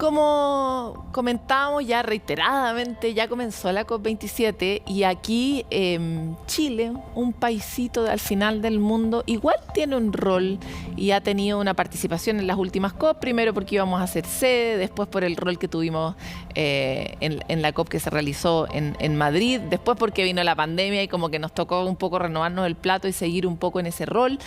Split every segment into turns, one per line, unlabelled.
Como comentábamos ya reiteradamente, ya comenzó la COP27 y aquí Chile, un paisito al final del mundo, igual tiene un rol y ha tenido una participación en las últimas COP, primero porque íbamos a ser sede, después por el rol que tuvimos en la COP que se realizó en Madrid, después porque vino la pandemia y como que nos tocó un poco renovarnos el plato y seguir un poco en ese rol.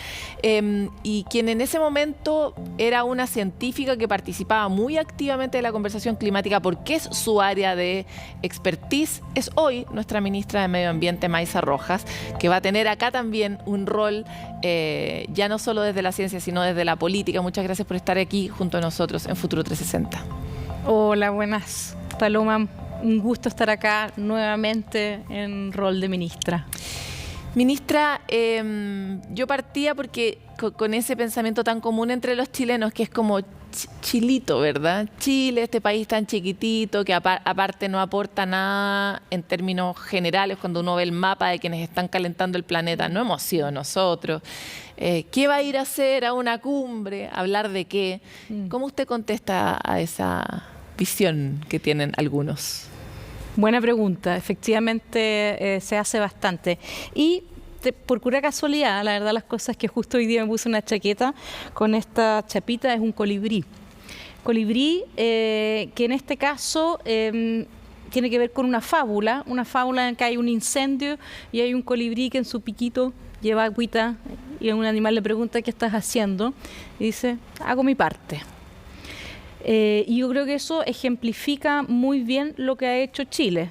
Y quien en ese momento era una científica que participaba muy activamente de la conversación climática porque es su área de expertise, es hoy nuestra ministra de Medio Ambiente, Maisa Rojas, que va a tener acá también un rol ya no solo desde la ciencia, sino desde la política. Muchas gracias por estar aquí junto a nosotros en Futuro 360.
Hola, buenas, Paloma. Un gusto estar acá nuevamente en rol de ministra.
Ministra, yo partía porque con ese pensamiento tan común entre los chilenos, que es como chilito, ¿verdad? Chile, este país tan chiquitito, que aparte no aporta nada en términos generales cuando uno ve el mapa de quienes están calentando el planeta. No hemos sido nosotros. ¿Qué va a ir a hacer a una cumbre? ¿Hablar de qué? ¿Cómo usted contesta a esa visión que tienen algunos?
Buena pregunta, efectivamente se hace bastante. Y por pura casualidad, la verdad las cosas que justo hoy día me puse una chaqueta con esta chapita, es un colibrí. Colibrí que en este caso tiene que ver con una fábula en que hay un incendio y hay un colibrí que en su piquito lleva agüita y un animal le pregunta ¿qué estás haciendo? Y dice, hago mi parte. Y yo creo que eso ejemplifica muy bien lo que ha hecho Chile.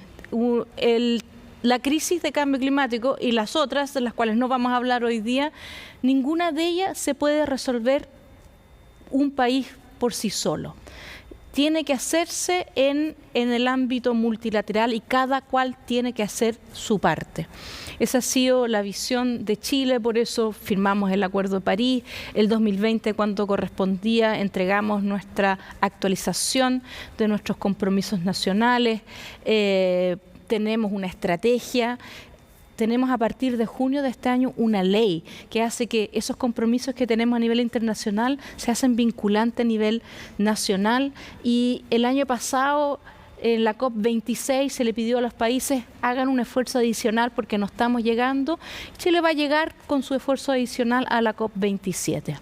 La crisis de cambio climático y las otras, de las cuales no vamos a hablar hoy día, ninguna de ellas se puede resolver un país por sí solo. Tiene que hacerse en el ámbito multilateral y cada cual tiene que hacer su parte. Esa ha sido la visión de Chile, por eso firmamos el Acuerdo de París. El 2020, cuando correspondía, entregamos nuestra actualización de nuestros compromisos nacionales. Tenemos una estrategia. Tenemos a partir de junio de este año una ley que hace que esos compromisos que tenemos a nivel internacional se hacen vinculantes a nivel nacional. Y el año pasado, en la COP26, se le pidió a los países hagan un esfuerzo adicional porque no estamos llegando. Chile va a llegar con su esfuerzo adicional a la COP27.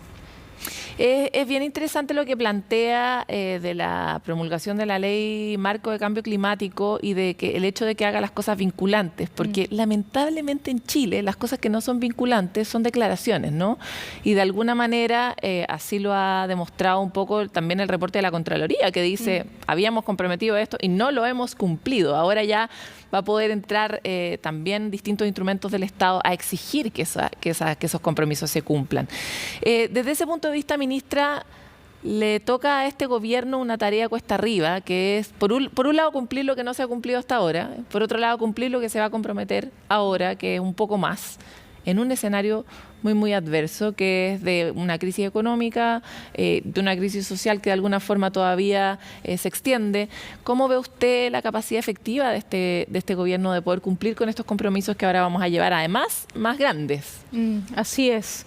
Es bien interesante lo que plantea de la promulgación de la ley marco de cambio climático y de que el hecho de que haga las cosas vinculantes, porque lamentablemente en Chile las cosas que no son vinculantes son declaraciones, ¿no? Y de alguna manera así lo ha demostrado un poco también el reporte de la Contraloría, que dice habíamos comprometido esto y no lo hemos cumplido. Ahora ya va a poder entrar también distintos instrumentos del Estado a exigir que esos compromisos se cumplan. Desde ese punto de vista, ministra, le toca a este gobierno una tarea cuesta arriba, que es, por un lado, cumplir lo que no se ha cumplido hasta ahora, por otro lado, cumplir lo que se va a comprometer ahora, que es un poco más, en un escenario muy, muy adverso, que es de una crisis económica, de una crisis social que de alguna forma todavía se extiende. ¿Cómo ve usted la capacidad efectiva de este gobierno de poder cumplir con estos compromisos que ahora vamos a llevar, además, más grandes?
Así es.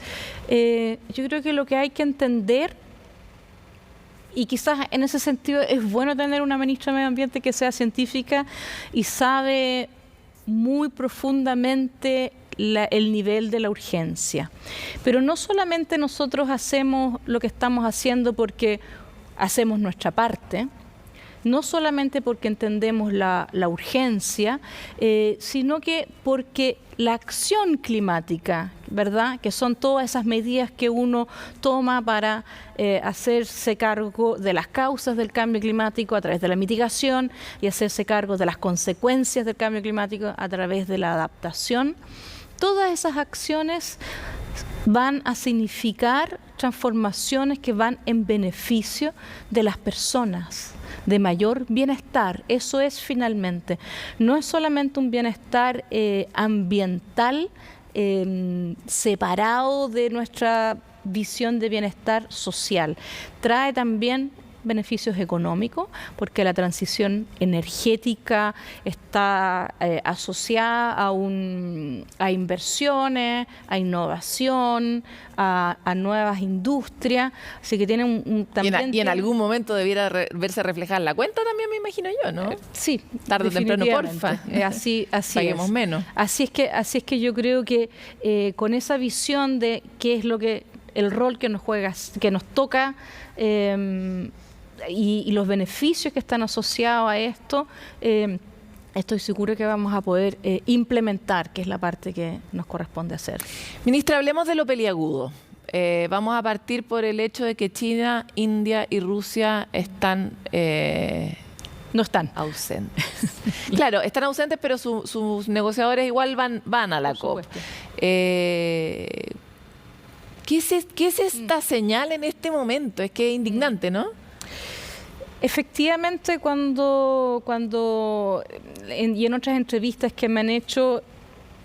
Yo creo que lo que hay que entender, y quizás en ese sentido es bueno tener una ministra de Medio Ambiente que sea científica y sabe muy profundamente el nivel de la urgencia. Pero no solamente nosotros hacemos lo que estamos haciendo porque hacemos nuestra parte, no solamente porque entendemos la urgencia, sino que porque la acción climática, ¿verdad?, que son todas esas medidas que uno toma para hacerse cargo de las causas del cambio climático a través de la mitigación y hacerse cargo de las consecuencias del cambio climático a través de la adaptación. Todas esas acciones van a significar transformaciones que van en beneficio de las personas, de mayor bienestar. Eso es finalmente. No es solamente un bienestar ambiental separado de nuestra visión de bienestar social. Trae también beneficios económicos, porque la transición energética está asociada a inversiones, a innovación, a nuevas industrias, así que tiene también...
Y en algún momento debiera verse reflejada en la cuenta también, me imagino yo, ¿no?
Sí,
tarde o temprano, porfa.
Así
Paguemos
es.
menos.
Así es que yo creo que con esa visión de qué es lo que el rol que nos juega, que nos toca y los beneficios que están asociados a esto, estoy segura que vamos a poder implementar, que es la parte que nos corresponde hacer.
Ministra, hablemos de lo peliagudo. Vamos a partir por el hecho de que China, India y Rusia están...
no están
ausentes. Claro, están ausentes, pero sus negociadores igual van a la COP. ¿Qué es esta señal en este momento? Es que es indignante, ¿no?
Efectivamente, y en otras entrevistas que me han hecho,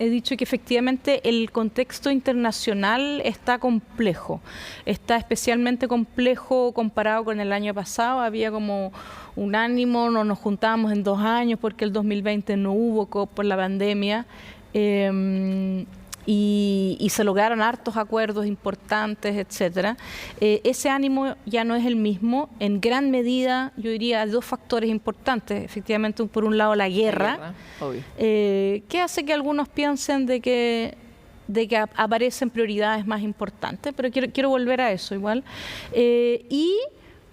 he dicho que efectivamente el contexto internacional está complejo. Está especialmente complejo comparado con el año pasado. Había como un ánimo, no nos juntábamos en 2 años porque el 2020 no hubo COP por la pandemia. Y se lograron hartos acuerdos importantes, etcétera. Ese ánimo ya no es el mismo. En gran medida, yo diría, 2 factores importantes. Efectivamente, por un lado, la guerra que hace que algunos piensen de que aparecen prioridades más importantes, pero quiero volver a eso igual. Y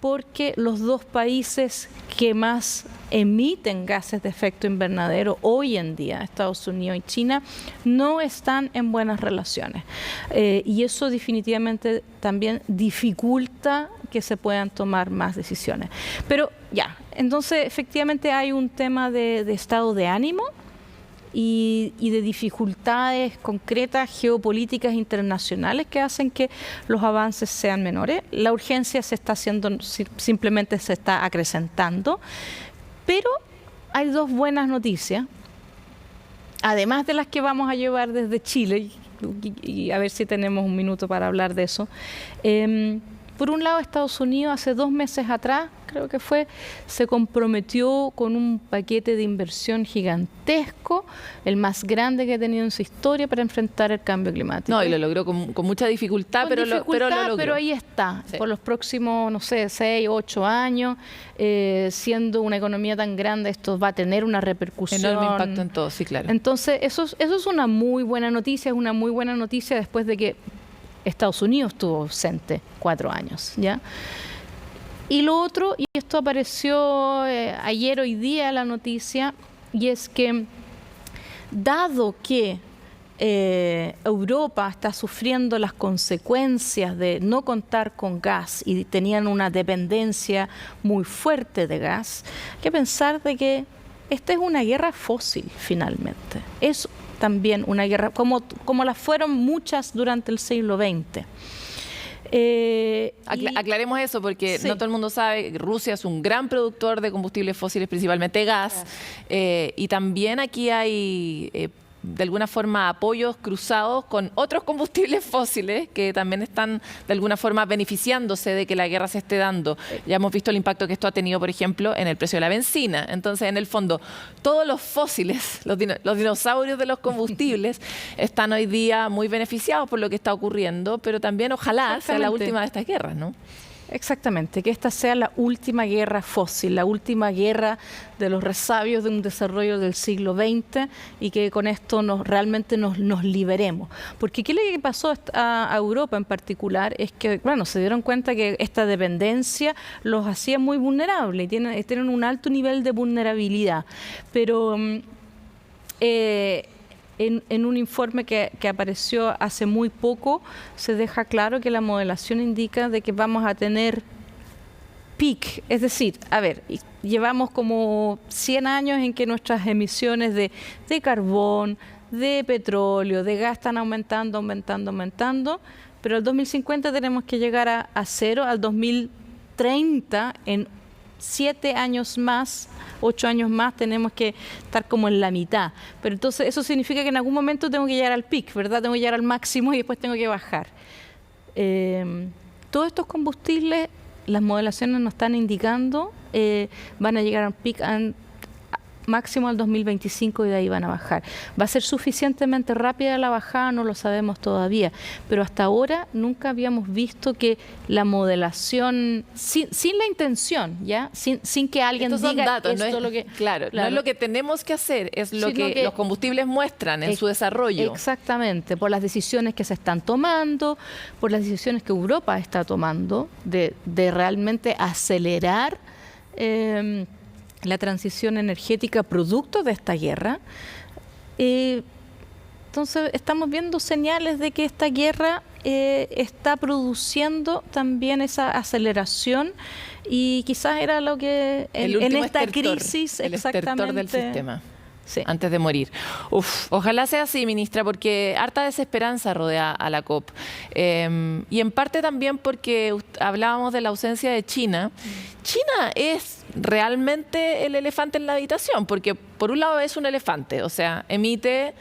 porque los 2 países que más emiten gases de efecto invernadero hoy en día, Estados Unidos y China, no están en buenas relaciones. Y eso definitivamente también dificulta que se puedan tomar más decisiones. Pero ya, entonces efectivamente hay un tema de estado de ánimo y de dificultades concretas geopolíticas internacionales que hacen que los avances sean menores. La urgencia simplemente se está acrecentando, pero hay 2 buenas noticias, además de las que vamos a llevar desde Chile, y a ver si tenemos un minuto para hablar de eso. Por un lado, Estados Unidos hace 2 meses atrás, creo que fue, se comprometió con un paquete de inversión gigantesco, el más grande que ha tenido en su historia para enfrentar el cambio climático.
No, y lo logró con mucha dificultad, pero lo logró.
Pero ahí está,
sí.
Por los próximos, no sé, 6, 8 años, siendo una economía tan grande, esto va a tener una repercusión.
Enorme impacto en todo, sí, claro.
Entonces, eso es una muy buena noticia, es una muy buena noticia después de que Estados Unidos estuvo ausente 4 años, ¿ya? Y lo otro, y esto apareció ayer, hoy día, la noticia, y es que dado que Europa está sufriendo las consecuencias de no contar con gas y tenían una dependencia muy fuerte de gas, hay que pensar de que esta es una guerra fósil finalmente. Es también una guerra, como las fueron muchas durante el siglo XX.
Aclaremos eso porque
sí.
No todo el mundo sabe, Rusia es un gran productor de combustibles fósiles, principalmente gas, y también aquí hay de alguna forma apoyos cruzados con otros combustibles fósiles que también están de alguna forma beneficiándose de que la guerra se esté dando. Ya hemos visto el impacto que esto ha tenido, por ejemplo, en el precio de la benzina. Entonces, en el fondo, todos los fósiles, los dinosaurios de los combustibles, están hoy día muy beneficiados por lo que está ocurriendo, pero también ojalá sea la última de estas guerras, ¿no?
Exactamente, que esta sea la última guerra fósil, la última guerra de los resabios de un desarrollo del siglo XX y que con esto realmente nos liberemos. Porque ¿qué le pasó a Europa en particular? Es que, bueno, se dieron cuenta que esta dependencia los hacía muy vulnerables y tienen un alto nivel de vulnerabilidad. Pero en un informe que apareció hace muy poco, se deja claro que la modelación indica de que vamos a tener peak, es decir, a ver, llevamos como 100 años en que nuestras emisiones de carbón, de petróleo, de gas están aumentando, pero al 2050 tenemos que llegar a 0, al 2030 en 7 años más, 8 años más, tenemos que estar como en la mitad. Pero entonces eso significa que en algún momento tengo que llegar al pic, ¿verdad? Tengo que llegar al máximo y después tengo que bajar. Todos estos combustibles, las modelaciones nos están indicando van a llegar a un peak máximo al 2025 y de ahí van a bajar. ¿Va a ser suficientemente rápida la bajada? No lo sabemos todavía, pero hasta ahora nunca habíamos visto que la modelación, sin la intención, ¿ya? Sin que alguien
Estos
diga
datos,
esto
no es,
lo que...
claro, no es lo que tenemos que hacer, es lo que los combustibles muestran en su desarrollo.
Exactamente, por las decisiones que se están tomando, por las decisiones que Europa está tomando de realmente acelerar la transición energética producto de esta guerra. Entonces estamos viendo señales de que esta guerra está produciendo también esa aceleración y quizás era lo que en esta crisis
el estertor del sistema.
Sí.
Antes de morir. Ojalá sea así, ministra, porque harta desesperanza rodea a la COP. Y en parte también porque hablábamos de la ausencia de China. China es realmente el elefante en la habitación, porque por un lado es un elefante, o sea, emite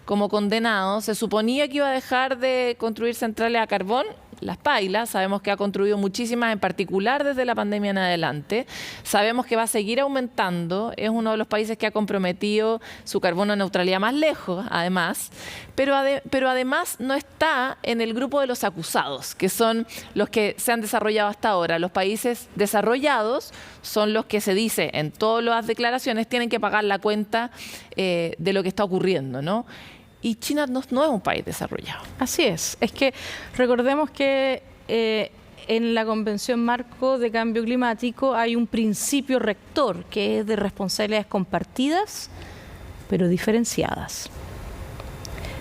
como condenado. Se suponía que iba a dejar de construir centrales a carbón, las pailas. Sabemos que ha construido muchísimas, en particular desde la pandemia en adelante. Sabemos que va a seguir aumentando. Es uno de los países que ha comprometido su carbono neutralidad más lejos, además. Pero además no está en el grupo de los acusados, que son los que se han desarrollado hasta ahora. Los países desarrollados son los que se dice en todas las declaraciones tienen que pagar la cuenta de lo que está ocurriendo, ¿no? Y China no es un país desarrollado.
Así es. Es que recordemos que en la Convención Marco de Cambio Climático hay un principio rector que es de responsabilidades compartidas, pero diferenciadas.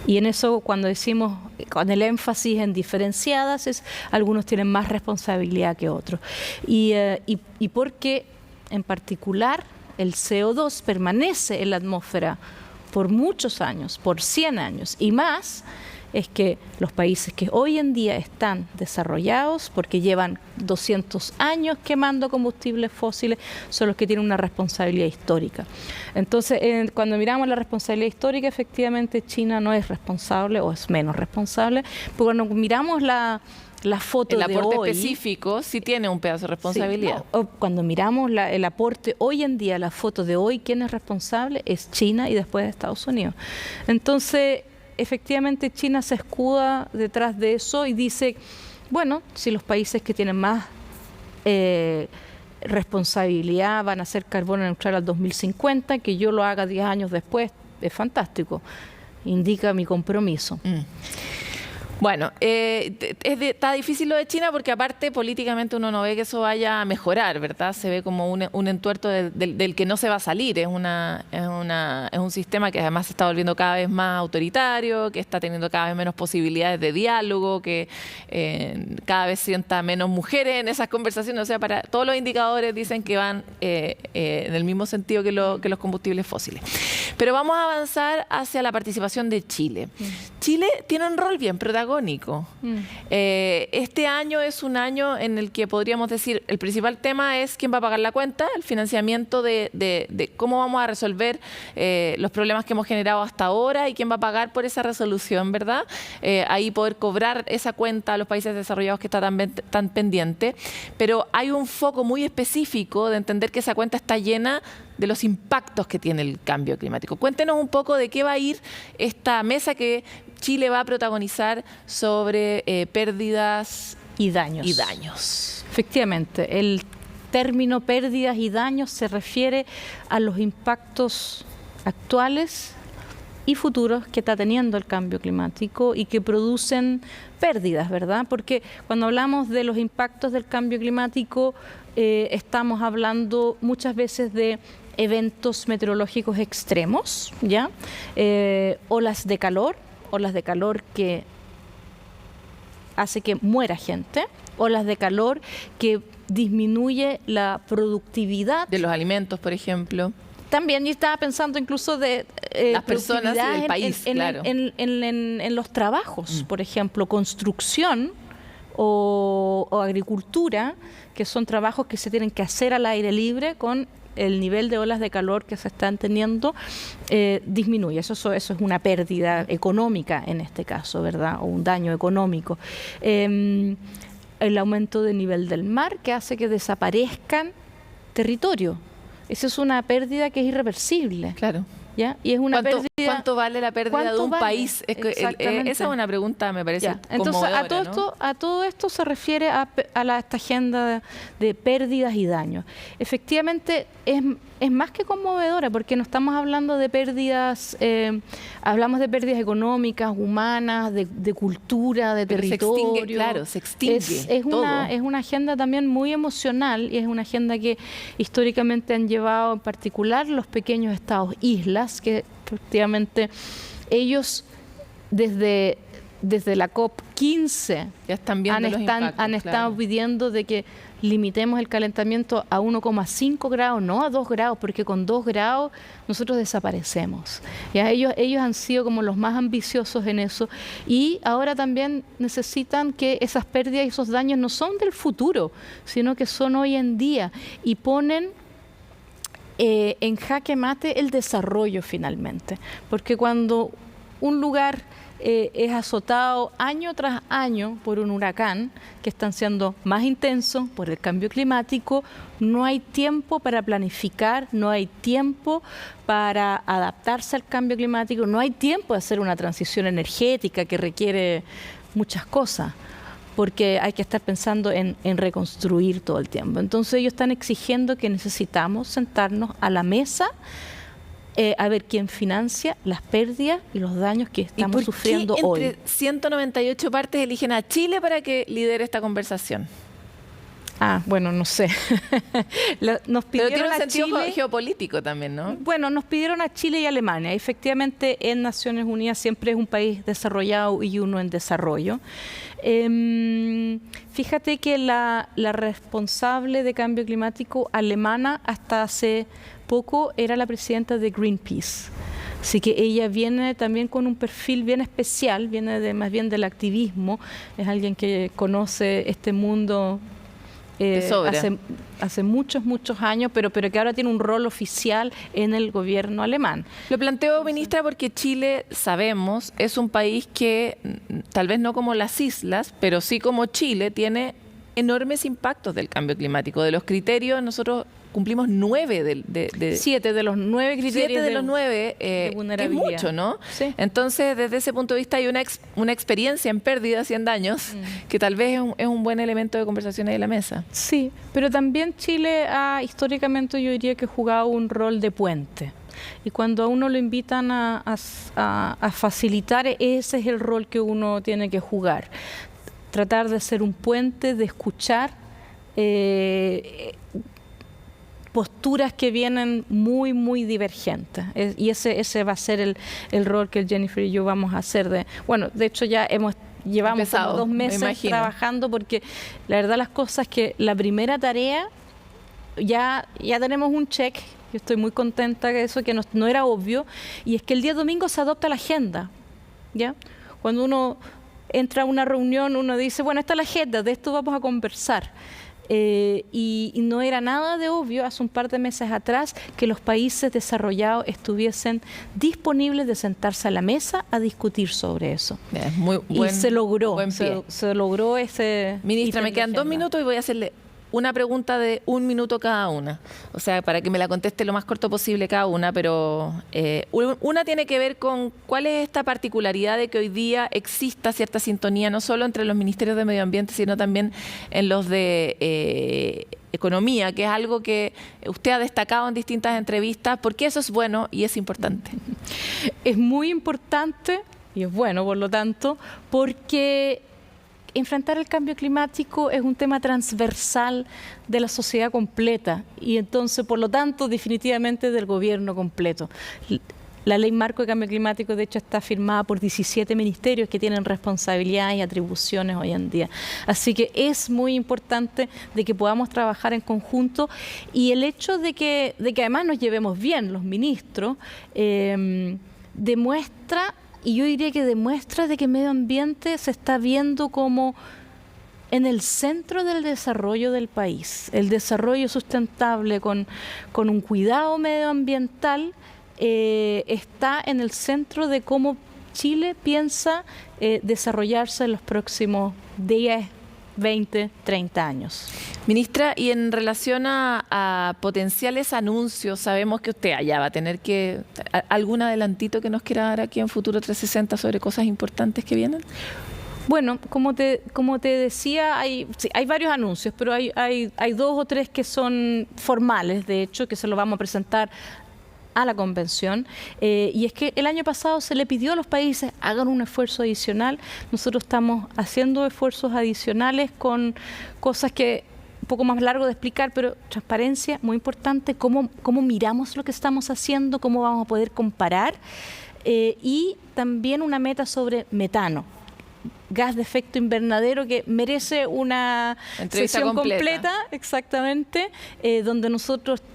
Y en eso, cuando decimos, con el énfasis en diferenciadas, es algunos tienen más responsabilidad que otros. Y porque, en particular, el CO2 permanece en la atmósfera por muchos años, por 100 años y más, es que los países que hoy en día están desarrollados, porque llevan 200 años quemando combustibles fósiles, son los que tienen una responsabilidad histórica. Entonces, cuando miramos la responsabilidad histórica, efectivamente China no es responsable o es menos responsable, pero cuando miramos la foto de hoy...
El aporte específico sí tiene un pedazo de responsabilidad.
Sí, no, cuando miramos el aporte hoy en día, la foto de hoy, ¿quién es responsable? Es China y después Estados Unidos. Entonces, efectivamente, China se escuda detrás de eso y dice, bueno, si los países que tienen más responsabilidad van a ser carbono neutral al 2050, que yo lo haga 10 años después, es fantástico. Indica mi compromiso.
Bueno, está difícil lo de China porque aparte políticamente uno no ve que eso vaya a mejorar, ¿verdad? Se ve como un entuerto del que no se va a salir. Es un sistema que además se está volviendo cada vez más autoritario, que está teniendo cada vez menos posibilidades de diálogo, que cada vez sienta menos mujeres en esas conversaciones. O sea, para todos los indicadores dicen que van en el mismo sentido que los combustibles fósiles. Pero vamos a avanzar hacia la participación de Chile. Chile tiene un rol bien protagónico. Este año es un año en el que podríamos decir el principal tema es quién va a pagar la cuenta, el financiamiento de cómo vamos a resolver los problemas que hemos generado hasta ahora y quién va a pagar por esa resolución, ¿verdad? Ahí poder cobrar esa cuenta a los países desarrollados que está tan pendiente. Pero hay un foco muy específico de entender que esa cuenta está llena de los impactos que tiene el cambio climático. Cuéntenos un poco de qué va a ir esta mesa que Chile va a protagonizar sobre pérdidas
y daños. Efectivamente, el término pérdidas y daños se refiere a los impactos actuales y futuros que está teniendo el cambio climático y que producen pérdidas, ¿verdad? Porque cuando hablamos de los impactos del cambio climático, estamos hablando muchas veces de eventos meteorológicos extremos, ¿ya? Olas de calor que hace que muera gente, olas de calor que disminuye la productividad
de los alimentos, por ejemplo.
También yo estaba pensando incluso de
las personas y el país, claro.
En los trabajos, por ejemplo, construcción o agricultura, que son trabajos que se tienen que hacer al aire libre con el nivel de olas de calor que se están teniendo, disminuye. Eso es una pérdida económica en este caso, ¿verdad? O un daño económico. el aumento del nivel del mar, que hace que desaparezcan territorios. Esa es una pérdida que es irreversible.
Claro.
¿Ya? Y es una pérdida.
¿Cuánto vale la pérdida de un país?
Exactamente.
Esa es una pregunta, me parece.
Entonces,
¿no?
a todo esto se refiere esta agenda de pérdidas y daños. Efectivamente, es más que conmovedora, porque no estamos hablando de pérdidas, hablamos de pérdidas económicas, humanas, de cultura, de territorio.
Se extingue, claro, se extingue
es una agenda también muy emocional, y es una agenda que históricamente han llevado en particular los pequeños estados islas, que efectivamente ellos desde la COP15
ya están viendo
han estado pidiendo de que limitemos el calentamiento a 1,5 grados, no a 2 grados, porque con 2 grados nosotros desaparecemos. Ya ellos han sido como los más ambiciosos en eso, y ahora también necesitan que esas pérdidas y esos daños no son del futuro, sino que son hoy en día, y ponen en jaque mate el desarrollo finalmente, porque cuando un lugar es azotado año tras año por un huracán, que están siendo más intensos por el cambio climático, no hay tiempo para planificar, no hay tiempo para adaptarse al cambio climático, no hay tiempo de hacer una transición energética que requiere muchas cosas, porque hay que estar pensando en reconstruir todo el tiempo. Entonces ellos están exigiendo que necesitamos sentarnos a la mesa a ver quién financia las pérdidas y los daños que estamos sufriendo hoy.
Entre 198 partes eligen a Chile para que lidere esta conversación.
Bueno, no sé. Nos pidieron.
Pero tiene un sentido
Chile,
geopolítico también, ¿no?
Bueno, nos pidieron a Chile y Alemania. Efectivamente, en Naciones Unidas siempre es un país desarrollado y uno en desarrollo. Fíjate que la responsable de cambio climático alemana hasta hace poco era la presidenta de Greenpeace. Así que ella viene también con un perfil bien especial, viene más bien del activismo, es alguien que conoce este mundo hace muchos años, pero que ahora tiene un rol oficial en el gobierno alemán.
Lo planteo, ministra, porque Chile, sabemos, es un país que, tal vez no como las islas, pero sí como Chile, tiene enormes impactos del cambio climático. De los criterios, nosotros cumplimos 9
7 de los 9 criterios.
7 de los 9 es mucho, ¿no?
Sí.
Entonces, desde ese punto de vista, hay una experiencia en pérdidas y en daños que tal vez es un buen elemento de conversación ahí en la mesa.
Sí, pero también Chile ha históricamente, yo diría, que jugado un rol de puente. Y cuando a uno lo invitan a facilitar, ese es el rol que uno tiene que jugar. Tratar de ser un puente, de escuchar posturas que vienen muy divergentes. Y ese va a ser el rol que Jennifer y yo vamos a hacer. De hecho ya llevamos como 2 meses trabajando, porque la verdad las cosas es que la primera tarea ya tenemos un check. Yo estoy muy contenta de eso, que no era obvio, y es que el día domingo se adopta la agenda, ¿ya? Cuando uno entra a una reunión, uno dice, bueno, esta es la agenda, de esto vamos a conversar. Y no era nada de obvio hace un par de meses atrás que los países desarrollados estuviesen disponibles de sentarse a la mesa a discutir sobre eso. Y se logró, se logró ese...
Ministra, me quedan 2 minutos y voy a hacerle una pregunta de 1 minuto cada una. O sea, para que me la conteste lo más corto posible cada una, pero una tiene que ver con cuál es esta particularidad de que hoy día exista cierta sintonía, no solo entre los ministerios de Medio Ambiente, sino también en los de Economía, que es algo que usted ha destacado en distintas entrevistas, porque eso es bueno y es importante.
Es muy importante y es bueno, por lo tanto, porque enfrentar el cambio climático es un tema transversal de la sociedad completa y entonces, por lo tanto, definitivamente del gobierno completo. La Ley Marco de Cambio Climático, de hecho, está firmada por 17 ministerios que tienen responsabilidades y atribuciones hoy en día. Así que es muy importante de que podamos trabajar en conjunto, y el hecho de que además nos llevemos bien los ministros demuestra... Y yo diría que demuestra de que medio ambiente se está viendo como en el centro del desarrollo del país. El desarrollo sustentable con un cuidado medioambiental está en el centro de cómo Chile piensa desarrollarse en los próximos 10, 20, 30 años.
Ministra, y en relación a potenciales anuncios, sabemos que usted allá va a tener que... ¿Algún adelantito que nos quiera dar aquí en Futuro 360 sobre cosas importantes que vienen?
Bueno, como te decía, hay varios anuncios, pero hay 2 o 3 que son formales, de hecho, que se los vamos a presentar a la convención, y es que el año pasado se le pidió a los países hagan un esfuerzo adicional. Nosotros estamos haciendo esfuerzos adicionales con cosas que un poco más largo de explicar, pero transparencia, muy importante, cómo miramos lo que estamos haciendo, cómo vamos a poder comparar, y también una meta sobre metano, gas de efecto invernadero, que merece una
entrevista
sesión completa, exactamente, donde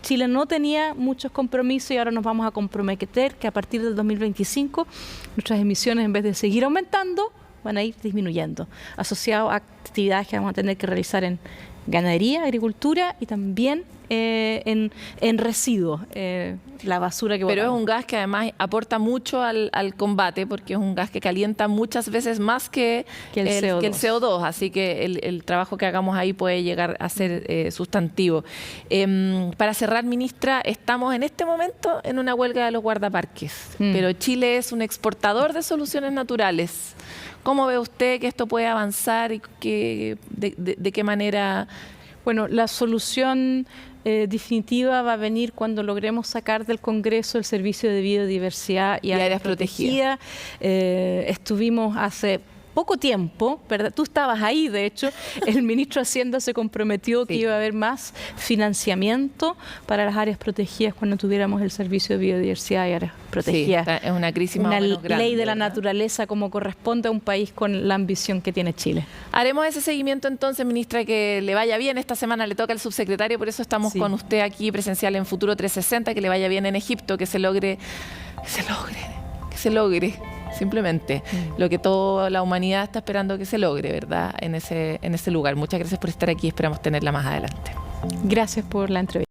Chile no tenía muchos compromisos y ahora nos vamos a comprometer que a partir del 2025 nuestras emisiones, en vez de seguir aumentando, van a ir disminuyendo, asociado a actividades que vamos a tener que realizar en ganadería, agricultura y también en residuos, la basura que
Pero
botamos.
es un gas que además aporta mucho al combate, porque es un gas que calienta muchas veces más que el CO2, así que el trabajo que hagamos ahí puede llegar a ser sustantivo. Para cerrar, ministra, estamos en este momento en una huelga de los guardaparques, pero Chile es un exportador de soluciones naturales. ¿Cómo ve usted que esto puede avanzar y de qué manera?
Bueno, la solución definitiva va a venir cuando logremos sacar del Congreso el Servicio de Biodiversidad y Áreas Protegidas. Estuvimos hace poco tiempo, ¿verdad? Tú estabas ahí, de hecho, el ministro de Hacienda se comprometió que iba a haber más financiamiento para las áreas protegidas cuando tuviéramos el Servicio de Biodiversidad y Áreas Protegidas.
Sí, es una crisis más o menos grande,
ley de la
¿verdad?
Naturaleza como corresponde a un país con la ambición que tiene Chile.
Haremos ese seguimiento entonces, ministra, que le vaya bien. Esta semana le toca al subsecretario, por eso estamos con usted aquí presencial en Futuro 360, que le vaya bien en Egipto, que se logre simplemente lo que toda la humanidad está esperando que se logre, ¿verdad? En ese lugar. Muchas gracias por estar aquí, esperamos tenerla más adelante.
Gracias por la entrevista.